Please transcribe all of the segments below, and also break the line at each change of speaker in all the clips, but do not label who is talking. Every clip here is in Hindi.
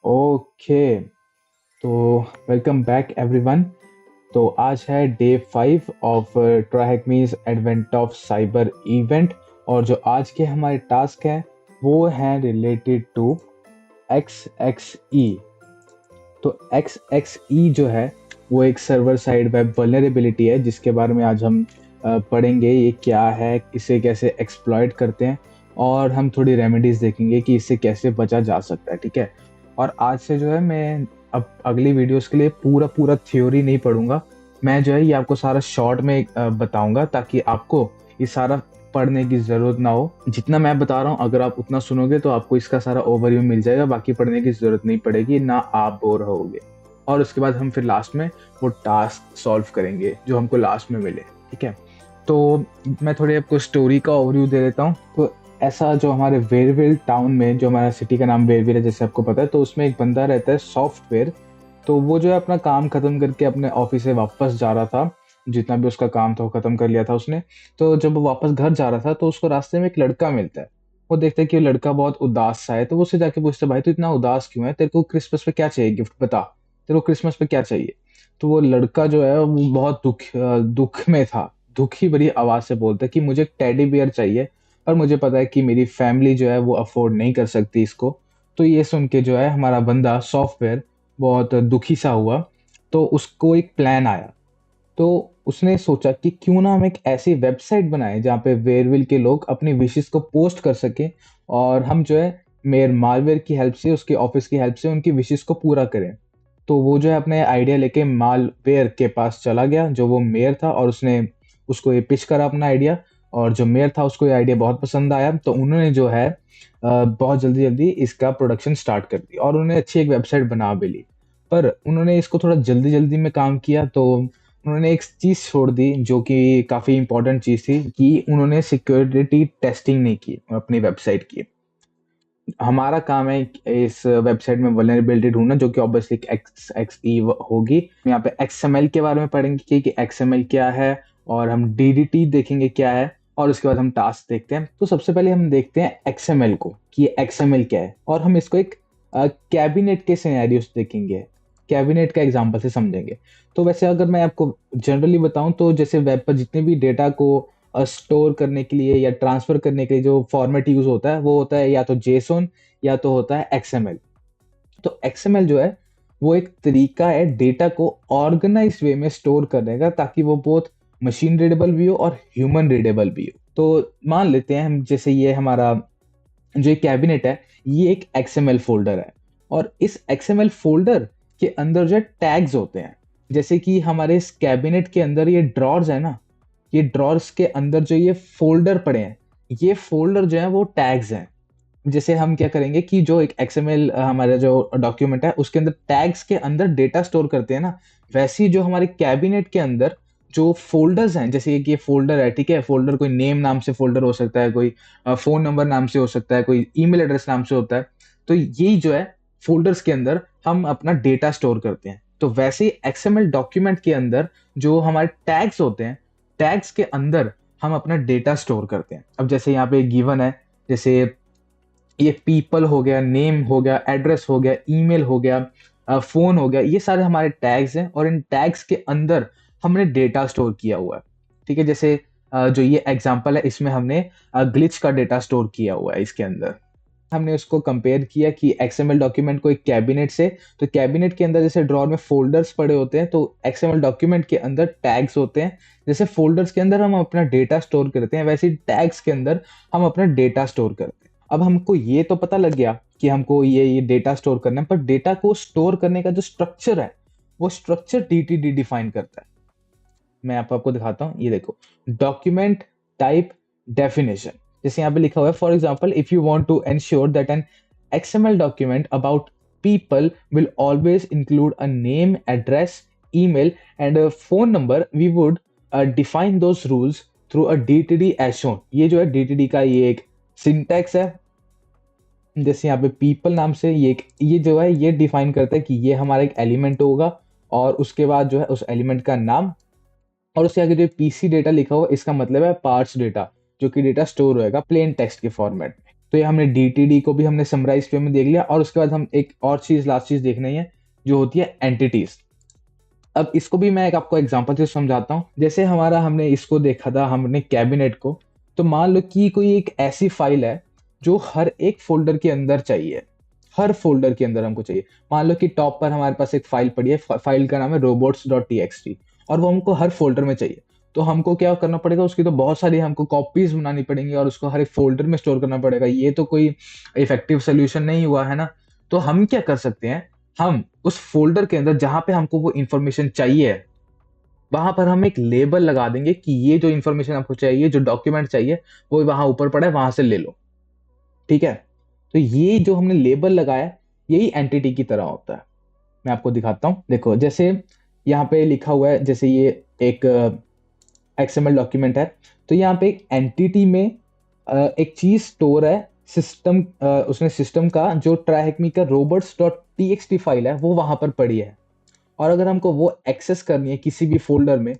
ओके, तो वेलकम बैक एवरीवन। तो आज है day 5 of TryHackMe's Advent of Cyber event. और जो आज के हमारे टास्क हैं वो हैं related to X X E. तो एक्स एक्स ई जो है वो एक सर्वर साइड वेब वल्नरेबिलिटी है जिसके बारे में आज हम पढ़ेंगे। ये क्या है, इसे कैसे एक्सप्लॉइट करते हैं, और हम थोड़ी रेमेडीज देखेंगे कि इससे कैसे बचा जा सकता है। ठीक है। और आज से जो है मैं अब अगली वीडियोस के लिए पूरा पूरा थ्योरी नहीं पढ़ूंगा। मैं जो है ये आपको सारा शॉर्ट में बताऊंगा ताकि आपको ये सारा पढ़ने की ज़रूरत ना हो। जितना मैं बता रहा हूँ अगर आप उतना सुनोगे तो आपको इसका सारा ओवरव्यू मिल जाएगा, बाकी पढ़ने की ज़रूरत नहीं पड़ेगी, ना आप बोर होगे। और उसके बाद हम फिर लास्ट में वो टास्क सॉल्व करेंगे जो हमको लास्ट में मिले। ठीक है। तो मैं थोड़ी आपको स्टोरी का ओवरव्यू दे देता हूँ। तो ऐसा जो हमारे वेयरविल टाउन में, जो हमारा सिटी का नाम वेयरविल है जैसे आपको पता है, तो उसमें एक बंदा रहता है सॉफ्टवेयर। तो वो जो है अपना काम खत्म करके अपने ऑफिस से वापस जा रहा था। जितना भी उसका काम था वो खत्म कर लिया था उसने। तो जब वो वापस घर जा रहा था तो उसको रास्ते में एक लड़का मिलता है। वो देखता है कि वो लड़का बहुत उदास सा है, तो वो उससे जाके पूछता है, भाई तू इतना उदास क्यों है, तेरे को क्रिसमस पे क्या चाहिए गिफ्ट, बता तेरे को क्रिसमस पे क्या चाहिए। तो वो लड़का जो है वो बहुत दुख में था। दुखी भरी आवाज से बोलता है कि मुझे एक टेडी बियर चाहिए, और मुझे पता है कि मेरी फैमिली जो है वो अफोर्ड नहीं कर सकती इसको। तो ये सुन के जो है हमारा बंदा सॉफ्टवेयर बहुत दुखी सा हुआ। तो उसको एक प्लान आया। तो उसने सोचा कि क्यों ना हम एक ऐसी वेबसाइट बनाएं जहाँ पे वेयरविल के लोग अपनी विशेस को पोस्ट कर सकें, और हम जो है मेयर मालवेयर की हेल्प से, उसके ऑफिस की हेल्प से उनकी विशेस को पूरा करें। तो वो जो है अपने आइडिया लेके मालवेयर के पास चला गया, जो वो मेयर था, और उसने उसको ये पिच करा अपना आइडिया। और जो मेयर था उसको ये आइडिया बहुत पसंद आया, तो उन्होंने जो है बहुत जल्दी जल्दी इसका प्रोडक्शन स्टार्ट कर दिया, और उन्होंने अच्छी एक वेबसाइट बना भी ली। पर उन्होंने इसको थोड़ा जल्दी जल्दी में काम किया, तो उन्होंने एक चीज छोड़ दी जो कि काफी इंपॉर्टेंट चीज थी, कि उन्होंने सिक्योरिटी टेस्टिंग नहीं की अपनी वेबसाइट की। हमारा काम है इस वेबसाइट में वल्नरेबिलिटी ढूंढना, जो कि ऑब्वियसली एक्स एक्स ई होगी। यहाँ पे एक्सएमएल के बारे में पढ़ेंगे कि एक्सएमएल क्या है, और हम डीडीटी देखेंगे क्या है, और उसके बाद हम टास्क देखते हैं। तो सबसे पहले हम देखते हैं एक्सएमएल को कि ये एक्सएमएल क्या है, और हम इसको एक कैबिनेट के सिनेरियो से देखेंगे, कैबिनेट का एग्जांपल से समझेंगे। तो वैसे अगर मैं आपको जनरली बताऊं तो जैसे वेब पर जितने भी डेटा को स्टोर करने के लिए या ट्रांसफर करने के लिए जो फॉर्मेट यूज होता है वो होता है या तो जेसोन या तो होता है एक्सएमएल। तो एक्सएमएल जो है वो एक तरीका है डेटा को ऑर्गेनाइज वे में स्टोर करने का, ताकि वो बहुत मशीन रीडेबल भी हो और ह्यूमन रीडेबल भी हो। तो मान लेते हैं हम, जैसे ये हमारा जो एक कैबिनेट है ये एक एक्सएमएल फोल्डर है, और इस एक्सएमएल फोल्डर के अंदर जो है टैग्स होते हैं। जैसे कि हमारे इस कैबिनेट के अंदर ये ड्रॉर्स है ना, ये ड्रॉर्स के अंदर जो ये फोल्डर पड़े हैं, ये फोल्डर जो है वो टैग्स हैं। जैसे हम क्या करेंगे कि जो एक एक्सएमएल हमारा जो डॉक्यूमेंट है उसके अंदर टैग्स के अंदर डेटा स्टोर करते हैं ना, वैसे ही जो हमारे कैबिनेट के अंदर जो फोल्डर्स हैं, जैसे कि ये फोल्डर है, ठीक है, फोल्डर कोई नेम नाम से फोल्डर हो सकता है, कोई फोन नंबर नाम से हो सकता है, कोई ईमेल एड्रेस नाम से होता है। तो यही जो है फोल्डर्स के अंदर हम अपना डेटा स्टोर करते हैं। तो वैसे ही एक्सएमएल डॉक्यूमेंट के अंदर जो हमारे टैग्स होते हैं, टैग्स के अंदर हम अपना डेटा स्टोर करते हैं। अब जैसे यहाँ पे गिवन है, जैसे ये पीपल हो गया, नेम हो गया, एड्रेस हो गया, ईमेल हो गया, फोन हो गया, ये सारे हमारे टैग्स हैं, और इन टैग्स के अंदर हमने डेटा स्टोर किया हुआ है। ठीक है। जैसे जो ये एग्जांपल है इसमें हमने ग्लिच का डेटा स्टोर किया हुआ है इसके अंदर। हमने उसको कंपेयर किया कि एक्सएमएल डॉक्यूमेंट को एक कैबिनेट से, तो कैबिनेट के अंदर जैसे ड्रॉर में फोल्डर्स पड़े होते हैं, तो एक्सएमएल डॉक्यूमेंट के अंदर टैग्स होते हैं। जैसे फोल्डर्स के अंदर हम अपना डेटा स्टोर करते हैं, वैसे ही टैग्स के अंदर हम अपना डेटा स्टोर करते हैं। अब हमको ये तो पता लग गया कि हमको ये डेटा स्टोर करना है, पर डेटा को स्टोर करने का जो स्ट्रक्चर है वो स्ट्रक्चर डीटीडी डिफाइन करता है। मैं आपको दिखाता हूँ, ये देखो, डॉक्यूमेंट टाइप डेफिनेशन। जैसे यहाँ पे लिखा हुआ है, for example if you want to ensure that an XML document about people will always include a name, address, email, and a phone number, we would define those rules through a DTD as shown। ये जो है DTD का ये एक सिंटैक्स है। जैसे यहाँ पे पीपल नाम से ये जो है ये डिफाइन करता है कि ये हमारा एक एलिमेंट होगा, और उसके बाद जो है उस एलिमेंट का नाम, और उसके आगे जो पीसी डेटा लिखा हुआ इसका मतलब है पार्ट्स डेटा, जो कि डेटा स्टोर होएगा प्लेन टेक्स्ट के फॉर्मेट में। तो ये हमने DTD को भी हमने समराइज वे में देख लिया, और उसके बाद हम एक और चीज, लास्ट चीज देखनी है, जो होती है एंटिटीज। अब इसको भी मैं एक आपको एग्जांपल से समझाता हूँ। जैसे हमारा, हमने इसको देखा था, हमने कैबिनेट को, तो मान लो कि कोई एक ऐसी फाइल है जो हर एक फोल्डर के अंदर चाहिए, हर फोल्डर के अंदर हमको चाहिए। मान लो कि टॉप पर हमारे पास एक फाइल पड़ी है, फाइल का नाम है robots.txt, और वो हमको हर फोल्डर में चाहिए। तो हमको क्या करना पड़ेगा, उसकी तो बहुत सारी हमको कॉपीज बनानी पड़ेंगी और उसको हर एक फोल्डर में स्टोर करना पड़ेगा। ये तो कोई इफेक्टिव सोल्यूशन नहीं हुआ है ना। तो हम क्या कर सकते हैं, हम उस फोल्डर के अंदर जहां पे हमको वो इंफॉर्मेशन चाहिए, वहां पर हम एक लेबल लगा देंगे कि ये जो इंफॉर्मेशन आपको चाहिए, जो डॉक्यूमेंट चाहिए, वो वहां ऊपर पड़ा है, वहां से ले लो। ठीक है। तो ये जो हमने लेबल लगाया, यही एंटिटी की तरह होता है। मैं आपको दिखाता हूँ, देखो जैसे यहाँ पे लिखा हुआ है, जैसे ये एक XML डॉक्यूमेंट है, तो यहाँ पे एक एंटिटी में एक चीज स्टोर है, सिस्टम, उसने सिस्टम का जो ट्राइहेक्मी का robots.txt फाइल है, वो वहां पर पड़ी है। और अगर हमको वो एक्सेस करनी है किसी भी फोल्डर में,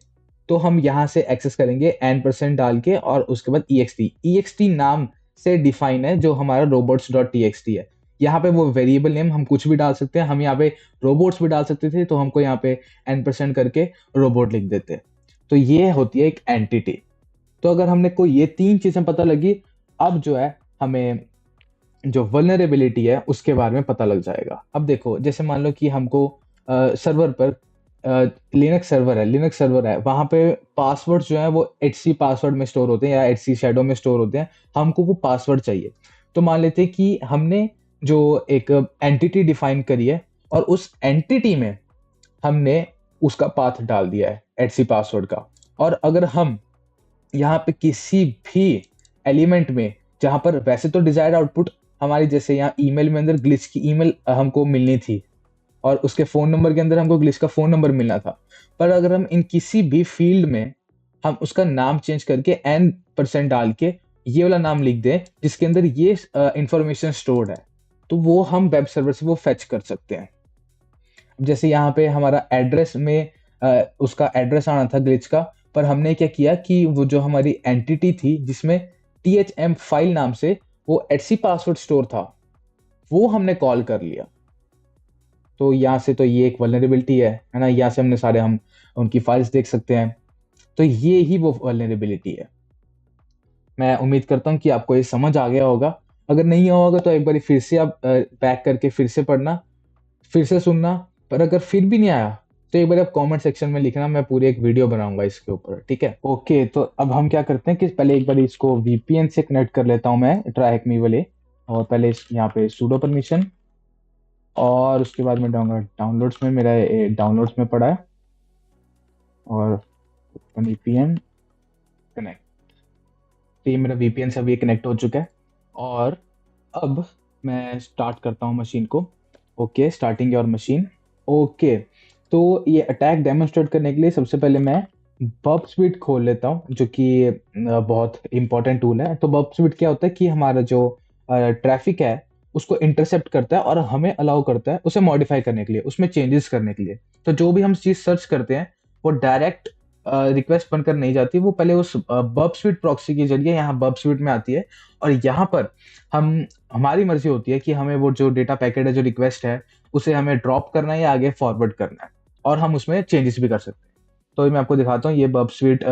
तो हम यहाँ से एक्सेस करेंगे n% डाल के, और उसके बाद ext नाम से डिफाइन है जो हमारा robots.txt है। यहाँ पे वो वेरिएबल नेम हम कुछ भी डाल सकते हैं, हम यहाँ पे रोबोट्स भी डाल सकते थे, तो हमको यहाँ पे n% करके रोबोट लिख देते। तो ये होती है एक एंटिटी। तो अगर हमने कोई ये तीन चीजें पता लगी, अब जो है हमें जो वल्नरेबिलिटी है उसके बारे में पता लग जाएगा। अब देखो, जैसे मान लो कि हमको सर्वर पर, लिनक्स सर्वर है, वहां पे पासवर्ड जो है वो HC पासवर्ड में स्टोर होते हैं या HC शैडो में स्टोर होते हैं। हमको वो पासवर्ड चाहिए। तो मान लेते हैं कि हमने जो एक एंटिटी डिफाइन करी है, और उस एंटिटी में हमने उसका पाथ डाल दिया है HC पासवर्ड का। और अगर हम यहाँ पे किसी भी एलिमेंट में, जहां पर वैसे तो डिजायर्ड आउटपुट हमारी, जैसे यहाँ ईमेल में अंदर ग्लिच की ईमेल हमको मिलनी थी, और उसके फोन नंबर के अंदर हमको ग्लिच का फोन नंबर मिलना था, पर अगर हम इन किसी भी फील्ड में हम उसका नाम चेंज करके n% डाल के ये वाला नाम लिख दें जिसके अंदर ये इंफॉर्मेशन स्टोर्ड है, तो वो हम वेब सर्वर से वो फेच कर सकते हैं। जैसे यहाँ पे हमारा एड्रेस में उसका एड्रेस आना था ग्लिच का, पर हमने क्या किया कि वो जो हमारी एंटिटी थी जिसमें THM फाइल नाम से वो HC पासवर्ड स्टोर था, वो हमने कॉल कर लिया। तो यहाँ से तो ये एक वल्नरेबिलिटी है ना, यहाँ से हमने सारे हम उनकी फाइल्स देख सकते हैं। तो ये ही वो वल्नरेबिलिटी है। मैं उम्मीद करता हूँ कि आपको ये समझ आ गया होगा। अगर नहीं हुआ होगा तो एक बार फिर से आप बैक करके फिर से पढ़ना, फिर से सुनना। पर अगर फिर भी नहीं आया तो एक बार आप कमेंट सेक्शन में लिखना, मैं पूरी एक वीडियो बनाऊंगा इसके ऊपर। ठीक है, ओके। तो अब हम क्या करते हैं कि पहले एक बार इसको VPN से कनेक्ट कर लेता हूँ मैं, ट्राइहेक्मी वाले। और पहले यहाँ पे sudo परमिशन, और उसके बाद मैं डाऊंगा डाउनलोड्स में, मेरा डाउनलोड्स में पड़ा है, और VPN कनेक्ट। तो ये मेरा VPN से अभी कनेक्ट हो चुका है। और अब मैं स्टार्ट करता हूँ मशीन को। Okay, starting your machine. Okay, तो ये अटैक डेमोन्स्ट्रेट करने के लिए सबसे पहले मैं बर्ब स्वीट खोल लेता हूँ, जो कि बहुत इंपॉर्टेंट टूल है। तो बर्ब स्वीट क्या होता है कि हमारा जो ट्रैफिक है उसको इंटरसेप्ट करता है और हमें अलाउ करता है उसे मॉडिफाई करने के लिए, उसमें चेंजेस करने के लिए। तो जो भी हम चीज सर्च करते हैं वो डायरेक्ट रिक्वेस्ट बनकर नहीं जाती, वो पहले उस बर्ब स्वीट प्रॉक्सी के जरिए यहाँ बर्ब स्वीट में आती है। और यहाँ पर हमारी मर्जी होती है कि हमें वो जो डेटा पैकेट है, जो रिक्वेस्ट है, उसे हमें ड्रॉप करना है या आगे फॉरवर्ड करना है, और हम उसमें चेंजेस भी कर सकते हैं। तो मैं आपको दिखाता हूँ, ये बर्ब स्वीट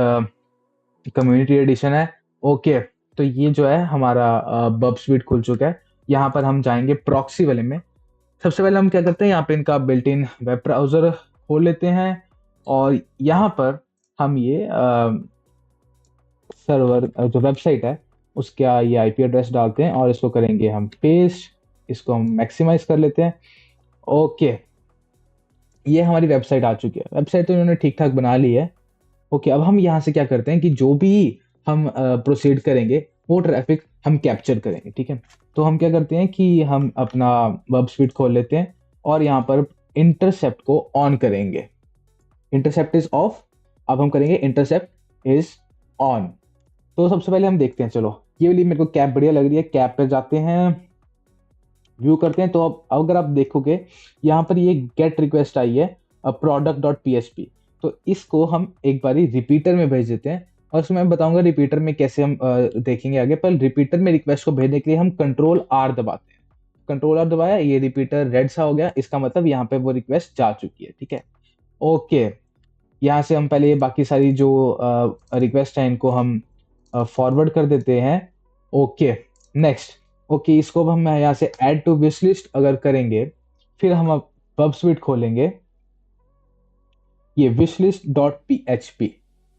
कम्युनिटी एडिशन है। ओके, तो ये जो है हमारा बर्ब स्वीट खुल चुका है। यहाँ पर हम जाएंगे प्रॉक्सी वाले में। सबसे पहले हम क्या करते हैं, यहाँ पे इनका बिल्ट इन वेब ब्राउजर खोल लेते हैं, और यहाँ पर हम ये सर्वर जो वेबसाइट है उसका ये IP एड्रेस डालते हैं, और इसको करेंगे हम पेस्ट, इसको हम मैक्सिमाइज कर लेते हैं। ओके, ये हमारी वेबसाइट आ चुकी है। वेबसाइट तो इन्होंने ठीक ठाक बना ली है। ओके, अब हम यहाँ से क्या करते हैं कि जो भी हम प्रोसीड करेंगे वो ट्रैफिक हम कैप्चर करेंगे। ठीक है, तो हम क्या करते हैं कि हम अपना बर्ब स्वीट खोल लेते हैं, और यहाँ पर इंटरसेप्ट को ऑन करेंगे। इंटरसेप्ट इज ऑफ, अब हम करेंगे इंटरसेप्ट इज ऑन। तो सबसे पहले हम देखते हैं, चलो ये वाली मेरे को कैप बढ़िया लग रही है, कैप पे जाते हैं, व्यू करते हैं। तो अब अगर आप देखोगे यहाँ पर ये गेट रिक्वेस्ट आई है product.php, तो इसको हम एक बारी रिपीटर में भेज देते हैं, और उसमें मैं बताऊंगा रिपीटर में कैसे हम देखेंगे आगे। पर रिपीटर में रिक्वेस्ट को भेजने के लिए हम कंट्रोल आर दबाते हैं। कंट्रोल आर दबाया, ये रिपीटर रेड सा हो गया, इसका मतलब यहाँ पे वो रिक्वेस्ट जा चुकी है। ठीक है, ओके। यहाँ से हम पहले ये बाकी सारी जो रिक्वेस्ट है इनको हम फॉरवर्ड कर देते हैं। Okay, next. ओके, इसको अब हम यहाँ से ऐड टू विश लिस्ट अगर करेंगे, फिर हम अब पब स्विट खोलेंगे, ये wish list dot P H P,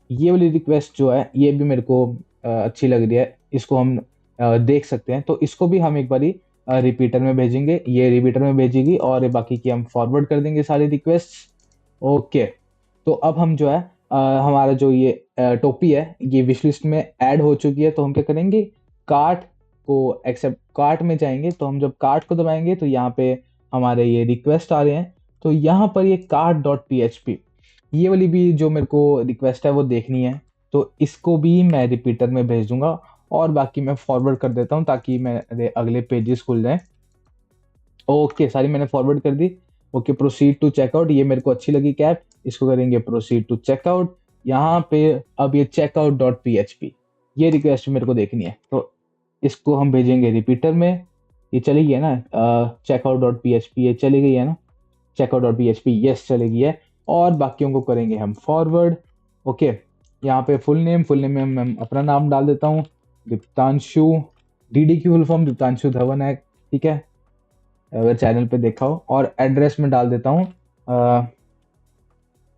ये वाली रिक्वेस्ट जो है ये भी मेरे को अच्छी लग रही है, इसको हम देख सकते हैं। तो इसको भी हम एक बारी रिपीटर में भेजेंगे, ये रिपीटर में भेजेगी और बाकी की हम फॉरवर्ड कर देंगे सारी रिक्वेस्ट। ओके, तो अब हम जो है हमारा जो ये टोपी है ये विश लिस्ट में ऐड हो चुकी है। तो हम क्या करेंगे, कार्ट को एक्सेप्ट, कार्ट में जाएंगे, तो हम जब कार्ट को दबाएंगे तो यहाँ पे हमारे ये रिक्वेस्ट आ रहे हैं। तो यहाँ पर ये cart dot P H P, ये वाली भी जो मेरे को रिक्वेस्ट है वो देखनी है, तो इसको भी मैं रिपीटर में भेज दूंगा और बाकी मैं फॉरवर्ड कर देता हूँ ताकि मेरे अगले पेजेस खुल जाए। ओके, सारी मैंने फॉरवर्ड कर दी। ओके, प्रोसीड टू चेकआउट, ये मेरे को अच्छी लगी कैप, इसको करेंगे प्रोसीड टू चेकआउट। यहाँ पे अब ये checkout dot P H P, ये रिक्वेस्ट मेरे को देखनी है, तो इसको हम भेजेंगे रिपीटर में। ये चली गई है ना, checkout dot P H P, ये चली गई है ना, checkout dot P H P, yes चली गई है। और बाकियों को करेंगे हम फॉरवर्ड। ओके, यहाँ पे फुल नेम में मैं अपना नाम डाल देता हूँ, दीप्तांशु, डीडी की फुल फॉर्म दीप्तांशु धवन है। ठीक है, अगर चैनल पे देखा हो। और एड्रेस में डाल देता हूँ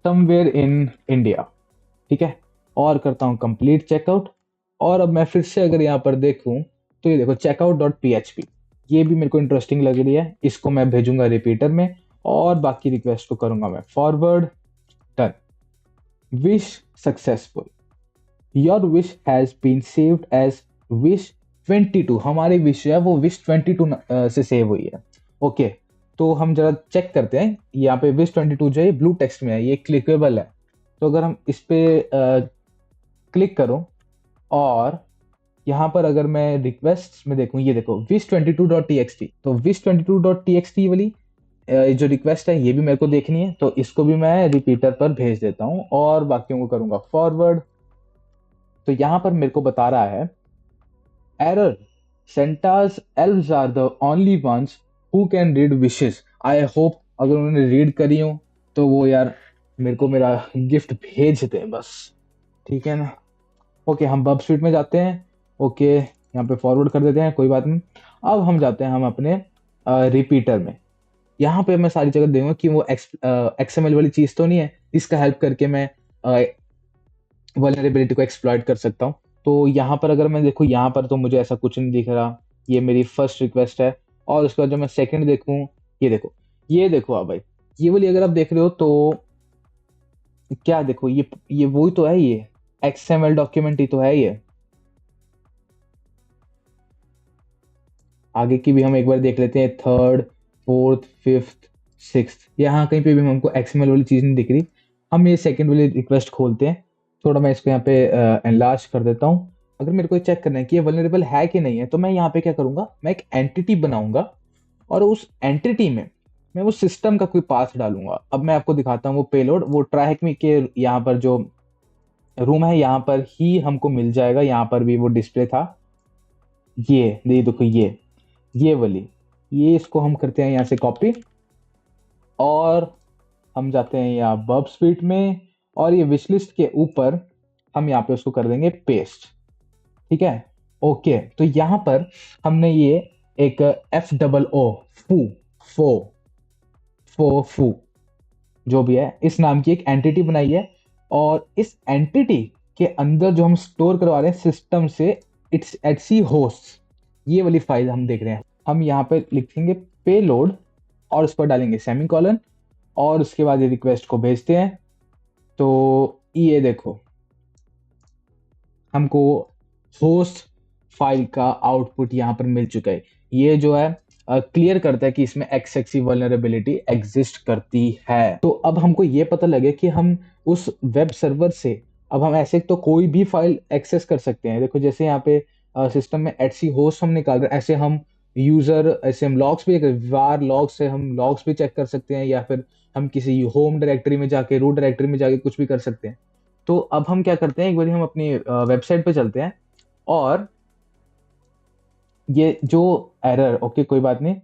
समवेयर इन इंडिया। ठीक है, और करता हूँ कंप्लीट चेकआउट। और अब मैं फिर से अगर यहाँ पर देखूँ तो ये देखो checkout dot P H P, ये भी मेरे को इंटरेस्टिंग लग रही है, इसको मैं भेजूंगा रिपीटर में और बाकी रिक्वेस्ट को करूंगा मैं forward. Done, wish successful, your wish has been saved as wish 22, हमारी विश है वो विश 22 से सेव हुई है। ओके, तो हम जरा चेक करते हैं, यहाँ पे विश 22 जो है ब्लू टेक्स्ट में है, ये क्लिकेबल है। तो अगर हम इस पे क्लिक करूं और यहाँ पर अगर मैं रिक्वेस्ट में देखूं, ये देखो विश 22.txt, तो विश 22.txt वाली जो रिक्वेस्ट है ये भी मेरे को देखनी है, तो इसको भी मैं रिपीटर पर भेज देता हूँ और बाकियों को करूंगा फॉरवर्ड। तो यहाँ पर मेरे को बता रहा है error, Santa's elves are the only ones who can read wishes. I hope अगर उन्होंने रीड करी हो तो वो यार मेरे को मेरा गिफ्ट भेज दें बस। ठीक है ना। ओके, हम बब स्वीट में जाते हैं। ओके, यहाँ पे फॉरवर्ड कर देते हैं, कोई बात नहीं। अब हम जाते हैं हम अपने रिपीटर में। यहाँ पे मैं सारी जगह देखूंगा कि वो एक्सएमएल वाली चीज तो नहीं है इसका हेल्प करके मैं वल्नरेबिलिटी को एक्सप्लॉइट कर सकता हूँ। तो यहाँ पर अगर मैं देखूँ, यहाँ पर तो मुझे ऐसा कुछ नहीं दिख रहा, ये मेरी फर्स्ट रिक्वेस्ट है। और उसके बाद जब मैं सेकंड देखूँ, ये देखो आप भाई, ये वाली अगर आप देख रहे हो तो क्या देखो, ये वही तो है, ये एक्सएमएल डॉक्यूमेंट ही तो है ये। आगे की भी हम एक बार देख लेते हैं, थर्ड, फोर्थ, फिफ्थ, सिक्स्थ, यहाँ कहीं पे भी हमको एक्सएमएल वाली चीज नहीं दिख रही। हम ये सेकंड वाली रिक्वेस्ट खोलते हैं, थोड़ा मैं इसको यहाँ पे एनलार्ज कर देता हूँ। अगर मेरे को चेक करना है कि ये वल्नरेबल है कि नहीं है, तो मैं यहाँ पे क्या करूंगा, मैं एक एंटिटी बनाऊंगा और उस एंटिटी में मैं वो सिस्टम का कोई पाथ डालूंगा। अब मैं आपको दिखाता हूँ वो पेलोड, वो ट्राइहेक्मी के यहाँ पर जो रूम है यहाँ पर ही हमको मिल जाएगा, यहाँ पर भी वो डिस्प्ले था। ये देखो, ये वाली, ये इसको हम करते हैं यहाँ से कॉपी और हम जाते हैं यहाँ बब स्वीट में और ये विश लिस्ट के ऊपर हम यहाँ पे उसको कर देंगे पेस्ट। ठीक है, ओके। तो यहाँ पर हमने ये एक एफ डबल ओ फू फो फो फू जो भी है इस नाम की एक एंटिटी बनाई है और इस एंटिटी के अंदर जो हम स्टोर करवा रहे हैं सिस्टम से, इट्स एटसी होस्ट, ये वाली फाइल हम देख रहे हैं। हम यहाँ पे लिखेंगे पेलोड और उस पर डालेंगे सेमीकोलन और उसके बाद ये रिक्वेस्ट को भेजते हैं। तो ये देखो हमको होस्ट फाइल का आउटपुट यहाँ पर मिल चुका है। ये जो है क्लियर करता है कि इसमें एक्सएक्सी वल्नरेबिलिटी एग्जिस्ट करती है। तो अब हमको ये पता लगे कि हम उस वेब सर्वर से अब हम ऐसे तो कोई भी फाइल एक्सेस कर सकते हैं। देखो जैसे यहाँ पे सिस्टम में एटसी होस्ट हम निकाल रहे हैं, ऐसे हम यूजर, ऐसे हम लॉग्स भी, वार लॉग से हम लॉग्स भी चेक कर सकते हैं या फिर हम किसी होम डायरेक्टरी में जाके, रूट डायरेक्टरी में जाके कुछ भी कर सकते हैं। तो अब हम क्या करते हैं, एक बार हम अपनी वेबसाइट पे चलते हैं और ये जो एरर, ओके कोई बात नहीं,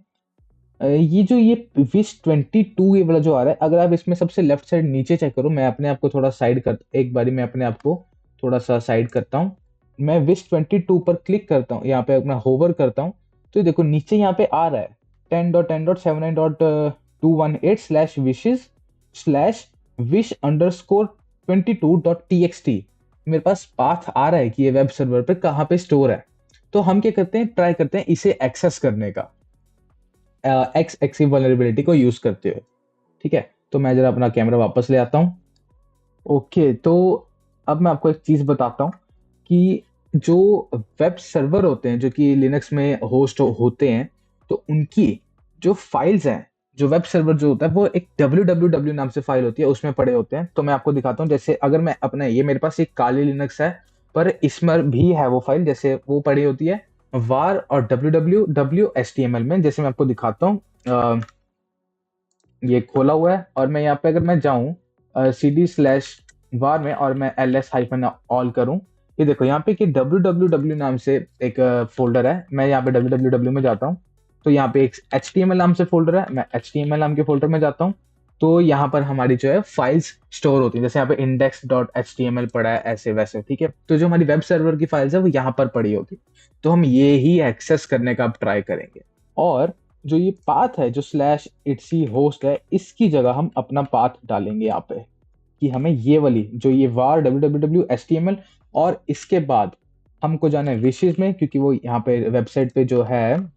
ये जो ये विश 22 ये वाला जो आ रहा है, अगर आप इसमें सबसे लेफ्ट साइड नीचे चेक करो, मैं अपने आप को थोड़ा साइड कर, एक बारी मैं अपने आप को थोड़ा सा साइड करता हूँ, मैं विश 22 पर क्लिक करता हूँ, यहाँ पे अपना होवर करता हूँ, तो ये देखो नीचे यहाँ पे आ रहा है 10.10.79.218 slash wishes slash wish underscore 22.txt। मेरे पास पाथ आ रहा है कि ये वेब सर्वर पे कहाँ पे स्टोर है। तो हम क्या करते हैं, ट्राई करते हैं इसे एक्सेस करने का एक्स एक्सिव वल्नरेबिलिटी को यूज करते हुए। ठीक है, तो मैं जरा अपना कैमरा वापस ले आता हूँ। ओके, तो अब मैं आपको एक चीज बताता हूँ कि जो वेब सर्वर होते हैं जो कि लिनक्स में होस्ट होते हैं, तो उनकी जो फाइल्स हैं, जो वेब सर्वर जो होता है वो एक www नाम से फाइल होती है, उसमें पड़े होते हैं। तो मैं आपको दिखाता हूँ, जैसे अगर मैं अपना, ये मेरे पास एक काली लिनक्स है, पर इसमें भी है वो फाइल, जैसे वो पड़ी होती है var और www html में। जैसे मैं आपको दिखाता हूँ, ये खोला हुआ है और मैं यहाँ पे अगर मैं जाऊँ cd स्लैश var में और मैं ls हाइफन ऑल करूँ, ये देखो यहाँ पे कि www नाम से एक फोल्डर है, मैं यहाँ पे www में जाता हूँ, तो यहाँ पे एक html नाम से फोल्डर है, मैं html नाम के फोल्डर में जाता हूँ, तो यहाँ पर हमारी जो है फाइल्स स्टोर होती है, जैसे यहाँ पे index.html पड़ा है ऐसे वैसे। ठीक है, तो जो हमारी वेब सर्वर की फाइल्स है वो यहाँ पर पड़ी होती है, तो हम ये ही एक्सेस करने का अब ट्राई करेंगे। और जो ये पाथ है जो स्लैश इट्सी होस्ट है, इसकी जगह हम अपना पाथ डालेंगे यहाँ पे, कि हमें ये वाली जो ये var www html, और इसके बाद हमको जाना है विशेष में, क्योंकि वो यहाँ पे वेबसाइट पे जो है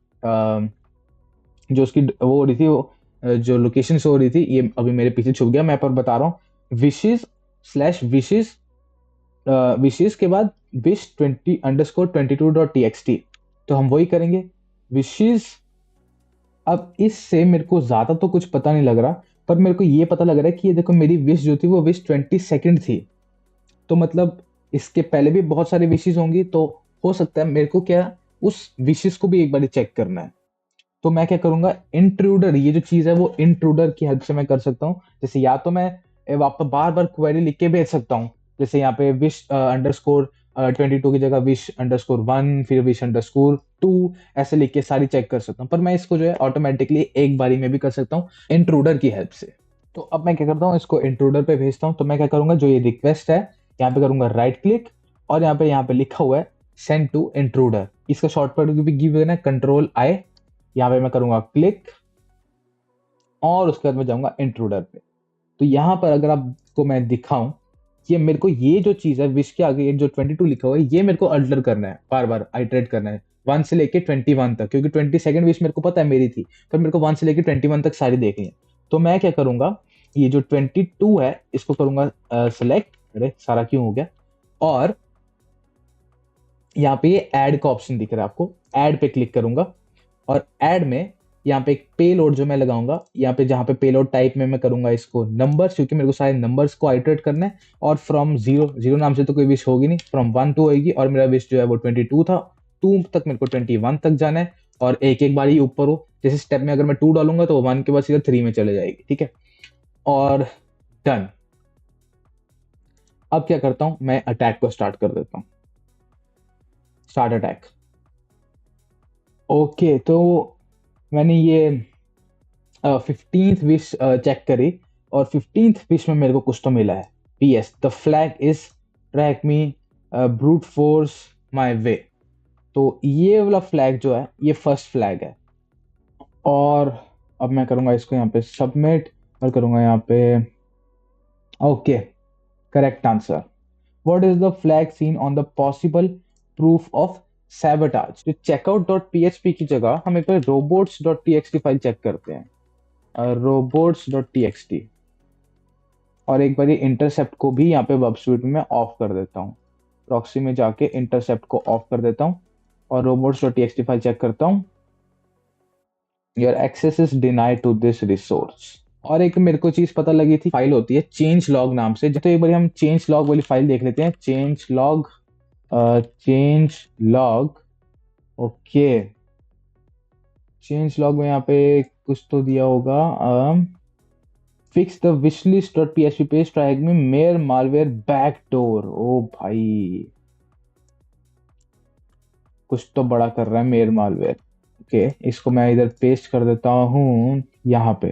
जो उसकी वो हो रही थी, वो जो लोकेशन शो हो रही थी, ये अभी मेरे पीछे छुप गया, मैं पर बता रहा हूँ, विशेष स्लैश विशेष विशेष के बाद विश 20_22.txt, तो हम वही करेंगे विशेष। अब इससे मेरे को ज्यादा तो कुछ पता नहीं लग रहा, पर मेरे को ये पता लग रहा है कि ये देखो मेरी विश जो थी वो विश 22 थी, तो मतलब इसके पहले भी बहुत सारी विशेष होंगी, तो हो सकता है मेरे को क्या उस विशेष को भी एक बार चेक करना है। तो मैं क्या करूंगा, इंट्रूडर, ये जो चीज है वो इंट्रूडर की हेल्प से मैं कर सकता हूँ। जैसे या तो मैं वापस बार बार क्वेरी लिख के भेज सकता हूँ, जैसे यहाँ पे विश अंडरस्कोर 22 की जगह विश अंडरस्कोर 1, फिर विश अंडरस्कोर 2, ऐसे लिख के सारी चेक कर सकता हूँ, पर मैं इसको जो है ऑटोमेटिकली एक बारी में भी कर सकता हूँ इंट्रूडर की हेल्प से। तो अब मैं क्या करता हूँ, इसको इंट्रूडर पे भेजता हूँ। तो मैं क्या करूंगा, जो ये रिक्वेस्ट है यहाँ पे करूंगा राइट क्लिक, और यहाँ पे लिखा हुआ है सेंड टू इंट्रूडर, इसका शॉर्टकट भी गिवन है Ctrl+I, यहाँ पे मैं करूंगा क्लिक और उसके बाद मैं जाऊंगा इंट्रूडर पे। तो यहाँ पर अगर आपको मैं दिखाऊं, ये मेरे को ये जो चीज है विश के आगे ये जो 22 लिखा हुआ है, ये मेरे को अल्टर करना है, बार बार आइटरेट करना है 1 से लेके 21 तक, क्योंकि 22nd विश मेरे को पता है मेरी थी, पर मेरे को 1 से लेके 21 तक सारी देखनी है। तो मैं क्या करूंगा, ये जो 22 है इसको करूंगा सेलेक्ट, अरे सारा क्यों हो गया, और यहाँ पे ये ऐड का ऑप्शन दिख रहा है आपको, ऐड पे क्लिक करूंगा, और ऐड में यहाँ पे एक पेलोड जो मैं लगाऊंगा, यहाँ पे जहाँ पे पेलोड टाइप में मैं करूंगा इसको नंबर्स, क्योंकि मेरे को सारे नंबर्स को आइटरेट करना है, और फ्रॉम जीरो, जीरो नाम से तो कोई विश होगी नहीं, फ्रॉम 1 टू होगी, और मेरा विश जो है वो 22 था, 2 तक मेरे को 21 तक जाना है, और एक एक बार ही ऊपर हो, जैसे स्टेप में अगर मैं 2 डालूंगा तो 1 के बाद सीधा 3 में चले जाएगी। ठीक है, और डन। अब क्या करता हूँ, मैं अटैक को स्टार्ट कर देता हूँ, स्टार्ट अटैक। ओके, तो मैंने ये 15th विश चेक करी, और 15th विश में मेरे को कुछ तो मिला है, PS the flag is track me brute force my way. तो ये वाला फ्लैग जो है ये फर्स्ट फ्लैग है, और अब मैं करूंगा इसको यहाँ पे सबमिट, और करूंगा यहाँ पे okay correct answer. What is the flag seen on the possible proof of sabotage. तो checkout.php की जगह हम एक बार robots.txt फाइल चेक करते हैं, robots.txt, और एक बार इंटरसेप्ट को भी यहाँ पे वेब स्यूट में ऑफ कर देता हूँ, प्रॉक्सी में जाके इंटरसेप्ट को ऑफ कर देता हूँ, और robots.txt फाइल चेक करता हूँ, your access is denied to this resource. और एक मेरे को चीज पता लगी थी, फाइल होती है चेंज लॉग नाम से, तो एक बार हम चेंज लॉग वाली फाइल देख लेते हैं, change log, change log, okay change log में यहाँ पे कुछ तो दिया होगा, fix the wishlist.php page TryHackMe Mayor Malware backdoor. ओ भाई, कुछ तो बड़ा कर रहा है मेयर मालवेयर। ओके, इसको मैं इधर पेस्ट कर देता हूँ यहाँ पे।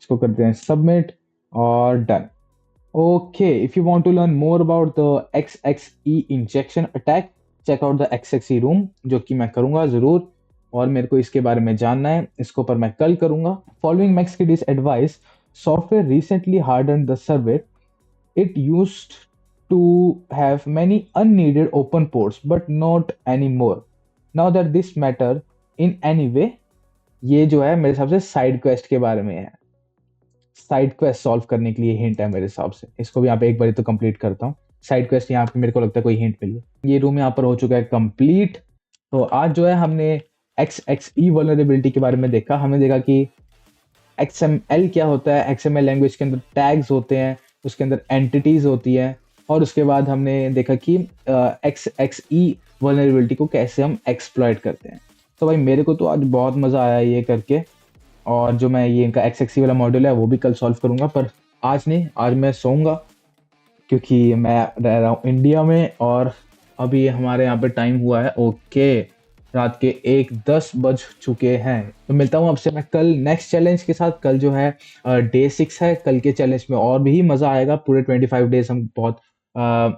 इसको करते हैं सबमिट और done. Okay, if you want to learn more about the XXE injection attack, check out the XXE room, जो कि मैं करूंगा जरूर। और मेरे को इसके बारे में जानना है, इसको पर मैं कल करूंगा। Following max kiddies advice, software recently harden the server. It used to have many unneeded open ports, but not anymore. Now that this matter in any way, ये जो है मेरे हिसाब से साइड क्वेस्ट के बारे में है। साइड क्वेस्ट सॉल्व करने के लिए हिंट है मेरे हिसाब से। इसको भी यहाँ पे एक बार तो कंप्लीट करता हूँ। साइड क्वेस्ट यहाँ पे मेरे को लगता है कोई हिंट मिली। ये रूम यहाँ पर हो चुका है कंप्लीट। तो आज जो है हमने XXE वल्नरेबिलिटी के बारे में देखा। हमने देखा कि XML क्या होता है। XML लैंग्वेज के अंदर टैग्स होते हैं, उसके अंदर एंटिटीज होती है। और उसके बाद हमने देखा कि XXE वल्नरेबिलिटी को कैसे हम एक्सप्लॉइट करते हैं। तो भाई मेरे को तो आज बहुत मज़ा आया ये करके। और जो मैं ये इनका XXE वाला मॉड्यूल है वो भी कल सॉल्व करूंगा, पर आज नहीं, आज मैं सोऊंगा क्योंकि मैं रह रहा हूँ इंडिया में और अभी हमारे यहाँ पे टाइम हुआ है ओके रात के 1:10 बज चुके हैं। तो मिलता हूँ आपसे मैं कल नेक्स्ट चैलेंज के साथ। कल जो है डे 6 है। कल के चैलेंज में और भी मज़ा आएगा। पूरे 25 डेज हम बहुत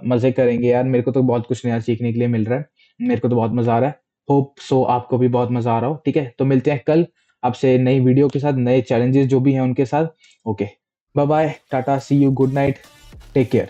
मज़े करेंगे यार। मेरे को तो बहुत कुछ नया सीखने के लिए मिल रहा है। मेरे को तो बहुत मज़ा आ रहा है। होप सो आपको भी बहुत मज़ा आ रहा हो। ठीक है, तो मिलते हैं कल आपसे नई वीडियो के साथ, नए चैलेंजेस जो भी हैं उनके साथ। Okay, bye bye, tata, see you, good night, take care.